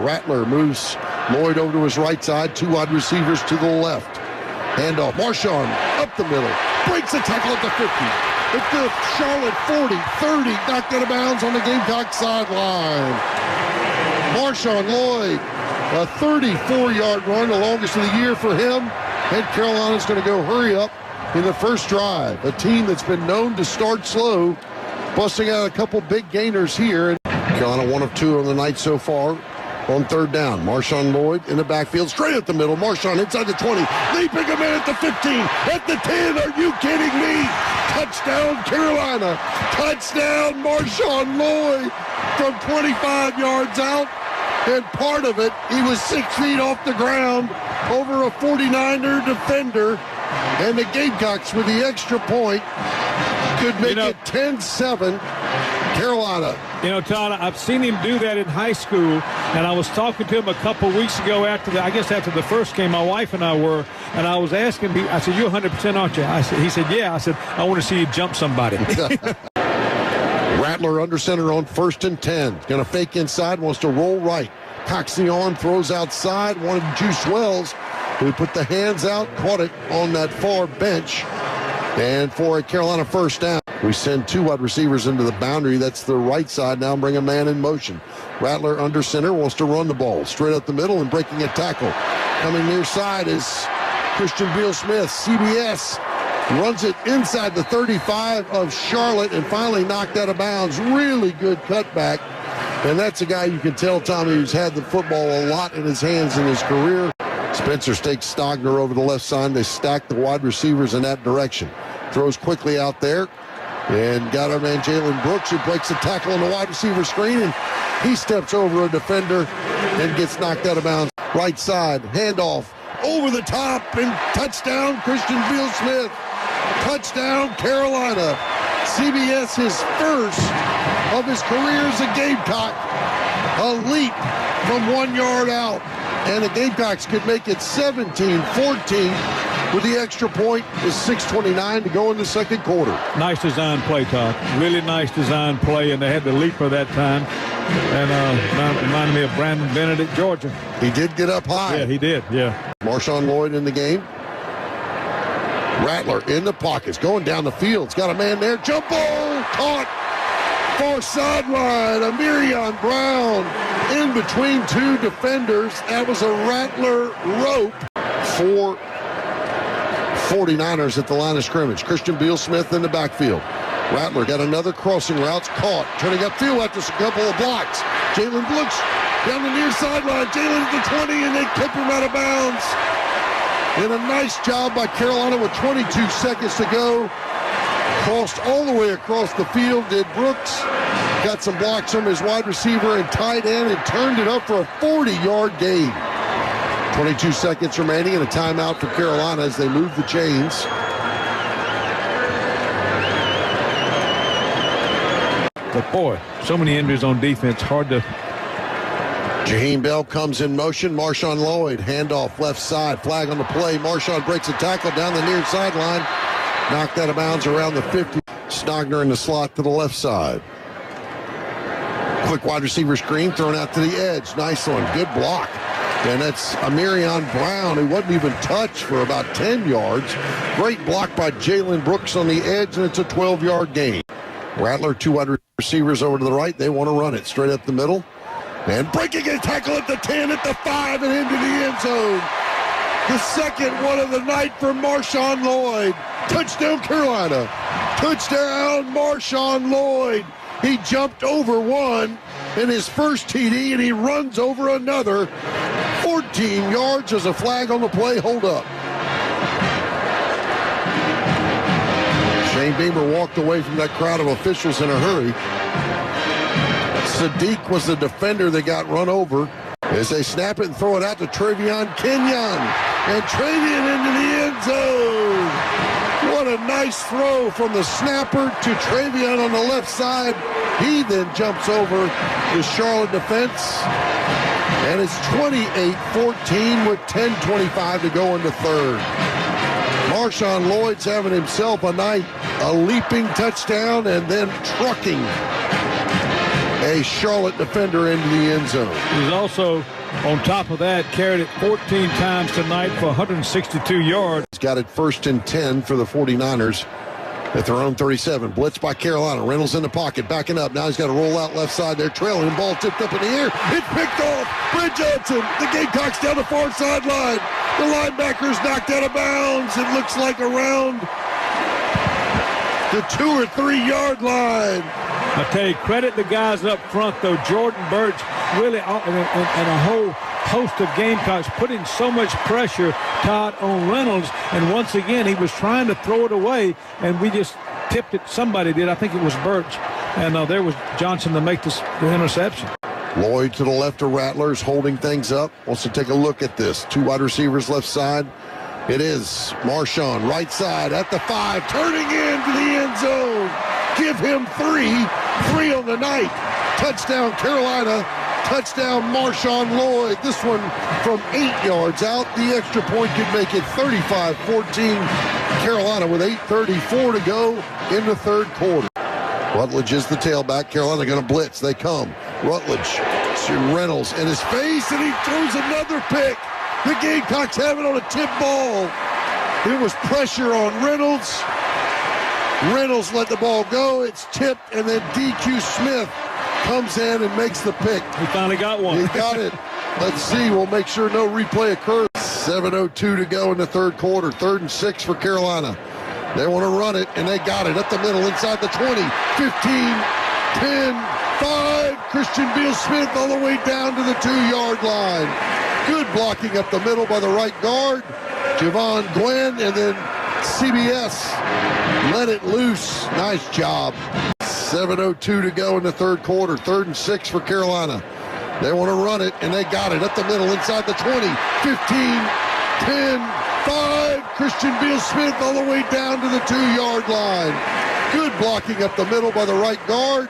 Rattler moves Lloyd over to his right side. Two wide receivers to the left. Handoff. Marshawn up the middle. Breaks the tackle at the 50. At the Charlotte 40, 30. Knocked out of bounds on the Gamecocks sideline. Marshawn Lloyd, a 34-yard run, the longest of the year for him. And Carolina's going to go hurry up in the first drive. A team that's been known to start slow, busting out a couple big gainers here. Carolina 1 of 2 on the night so far. On third down, Marshawn Lloyd in the backfield, straight up the middle. Marshawn inside the 20, leaping a man at the 15, at the 10. Are you kidding me? Touchdown, Carolina. Touchdown, Marshawn Lloyd from 25 yards out. And part of it, he was 6 feet off the ground over a 49er defender. And the Gamecocks, with the extra point, could make it 10-7. Carolina. You know, Todd, I've seen him do that in high school, and I was talking to him a couple weeks ago after the first game my wife and I were, and I was asking him, I said, "You're 100%, aren't you?" He said, "Yeah." I said, "I want to see you jump somebody." Rattler under center on 1st and 10. Going to fake inside, wants to roll right. Cocks the arm, throws outside. Wanted Juice Wells, who put the hands out, caught it on that far bench. And for a Carolina first down, we send 2 wide receivers into the boundary. That's the right side. Now bring a man in motion. Rattler under center, wants to run the ball straight up the middle and breaking a tackle. Coming near side is Christian Beal-Smith. CBS runs it inside the 35 of Charlotte and finally knocked out of bounds. Really good cutback. And that's a guy you can tell, Tommy, who's had the football a lot in his hands in his career. Spencer takes Stogner over the left side. They stack the wide receivers in that direction. Throws quickly out there. And got our man Jalen Brooks, who breaks a tackle on the wide receiver screen. And he steps over a defender and gets knocked out of bounds. Right side, handoff, over the top, and touchdown, Christian Beal-Smith. Touchdown, Carolina. CBS, his first of his career as a Gamecock. A leap from 1 yard out. And the Gamecocks could make it 17-14 with the extra point with 6:29 to go in the second quarter. Nice design play, Todd. Really nice design play, and they had the leaper that time. And reminded me of Brandon Bennett at Georgia. He did get up high. Yeah, he did, yeah. Marshawn Lloyd in the game. Rattler in the pockets, going down the field. It's got a man there. Jump ball, caught. Far sideline, Amirion Brown in between 2 defenders. That was a Rattler rope for 49ers at the line of scrimmage. Christian Beal-Smith in the backfield. Rattler got another crossing route, caught, turning upfield after a couple of blocks. Jalen Brooks down the near sideline. Jalen at the 20, and they kick him out of bounds. And a nice job by Carolina with 22 seconds to go. Crossed all the way across the field, did Brooks. Got some blocks from his wide receiver and tight end and turned it up for a 40-yard gain. 22 seconds remaining and a timeout for Carolina as they move the chains. But boy, so many injuries on defense, hard to... Jaheim Bell comes in motion. Marshawn Lloyd, handoff left side, flag on the play. Marshawn breaks a tackle down the near sideline. Knocked out of bounds around the 50. Stogner in the slot to the left side. Quick wide receiver screen thrown out to the edge. Nice one, good block. And that's Amirion Brown, who wasn't even touched for about 10 yards. Great block by Jalen Brooks on the edge, and it's a 12-yard gain. Rattler, 2 wide receivers over to the right. They want to run it straight up the middle. And breaking a tackle at the 10, at the 5, and into the end zone. The second one of the night for Marshawn Lloyd. Touchdown, Carolina. Touchdown, Marshawn Lloyd. He jumped over one in his first TD, and he runs over another. 14 yards as a flag on the play. Hold up. Shane Beamer walked away from that crowd of officials in a hurry. Sadiq was the defender that got run over as they snap it and throw it out to Travion Kenyon. And Travion into the end zone. What a nice throw from the snapper to Travion on the left side. He then jumps over the Charlotte defense. And it's 28-14 with 10:25 to go in the third. Marshawn Lloyd's having himself a night, a leaping touchdown and then trucking a Charlotte defender into the end zone. He's also, on top of that, carried it 14 times tonight for 162 yards. He's got it 1st and 10 for the 49ers at their own 37. Blitz by Carolina. Reynolds in the pocket, backing up. Now he's got to roll out left side there, trailing. Ball tipped up in the air. It's picked off. Brent Johnson. The Gamecocks down the far sideline. The linebacker's knocked out of bounds. It looks like around the 2 or 3 yard line. I tell you, credit the guys up front, though. Jordan Birch really, and a whole host of Gamecocks putting so much pressure, Todd, on Reynolds. And once again, he was trying to throw it away, and we just tipped it. Somebody did. I think it was Birch. And there was Johnson to make the interception. Lloyd to the left of Rattlers, holding things up. Wants to take a look at this. 2 wide receivers left side. It is Marshawn, right side at the 5, turning into the end zone. Give him 3 on the night. Touchdown Carolina, touchdown Marshawn Lloyd. This one from 8 yards out. The extra point could make it 35-14 Carolina with 8:34 to go in the 3rd quarter. Rutledge is the tailback. Carolina going to blitz. They come. Rutledge to Reynolds in his face, and he throws another pick. The Gamecocks have it on a tip ball. It was pressure on Reynolds. Reynolds let the ball go. It's tipped, and then DQ Smith comes in and makes the pick. He finally got one. He got it. Let's see. We'll make sure no replay occurs. 7:02 to go in the 3rd quarter. 3rd and 6 for Carolina. They want to run it, and they got it up the middle inside the 20, 15, 10, 5. Christian Beal-Smith all the way down to the 2-yard line. Good blocking up the middle by the right guard, Javon Gwen, and then CBS let it loose. Nice job. 7:02 to go in the 3rd quarter. 3rd and 6 for Carolina. They want to run it, and they got it up the middle inside the 20, 15, 10, 5. Christian Beal-Smith all the way down to the 2-yard line. Good blocking up the middle by the right guard,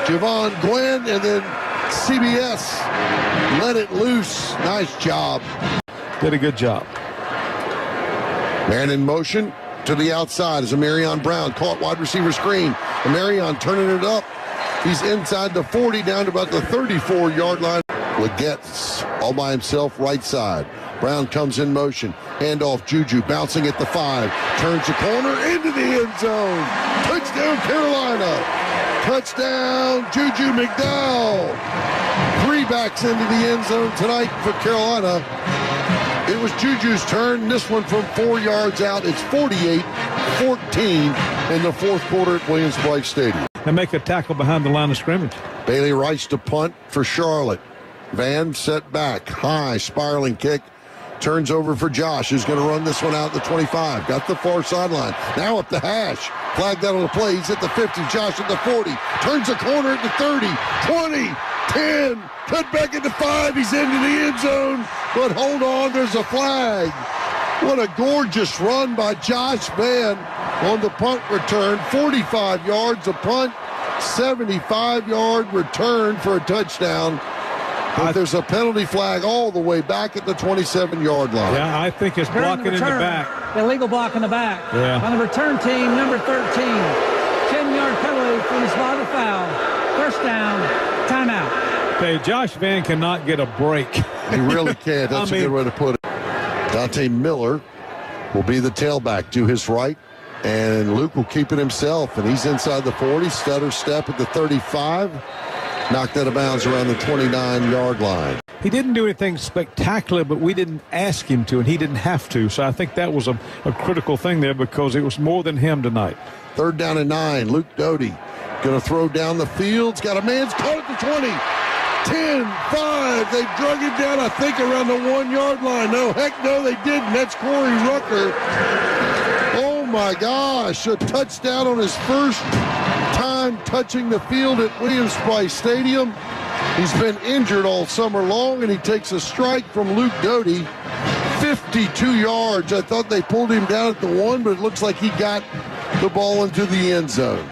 Javon Gwen, and then CBS let it loose. Nice job. Did a good job. Man in motion to the outside is Amarion Brown. Caught wide receiver screen. Amarion turning it up. He's inside the 40 down to about the 34-yard line. Leggett's all by himself right side. Brown comes in motion. Handoff Juju bouncing at the 5. Turns the corner into the end zone. Touchdown Carolina. Touchdown Juju McDowell. 3 backs into the end zone tonight for Carolina. It was Juju's turn. This one from 4 yards out. It's 48-14 in the 4th quarter at Williams-Brice Stadium. And make a tackle behind the line of scrimmage. Bailey Rice to punt for Charlotte. Van set back. High spiraling kick. Turns over for Josh, who's going to run this one out at the 25. Got the far sideline. Now up the hash. Flagged out on the play. He's at the 50. Josh at the 40. Turns the corner at the 30. 20. 10. Cut back at the 5. He's into the end zone. But hold on. There's a flag. What a gorgeous run by Josh Van on the punt return. 45 yards a punt. 75-yard return for a touchdown. But there's a penalty flag all the way back at the 27-yard line. Yeah, I think it's blocking in the back. Illegal block in the back. Yeah. On the return team, number 13. 10-yard penalty for the spot of foul. First down, timeout. Okay, Josh Van cannot get a break. He really can't. That's a good way to put it. Dante Miller will be the tailback to his right. And Luke will keep it himself. And he's inside the 40. Stutter step at the 35. Knocked out of bounds around the 29-yard line. He didn't do anything spectacular, but we didn't ask him to, and he didn't have to. So I think that was a critical thing there because it was more than him tonight. 3rd down and 9. Luke Doty going to throw down the field. He's got a man's caught at the 20. 10, 5. They drug him down, I think, around the 1-yard line. No, heck no, they didn't. That's Corey Rucker. Oh, my gosh. A touchdown on his first time touching the field at Williams-Brice Stadium. He's been injured all summer long, and he takes a strike from Luke Doty. 52 yards. I thought they pulled him down at the 1, but it looks like he got the ball into the end zone.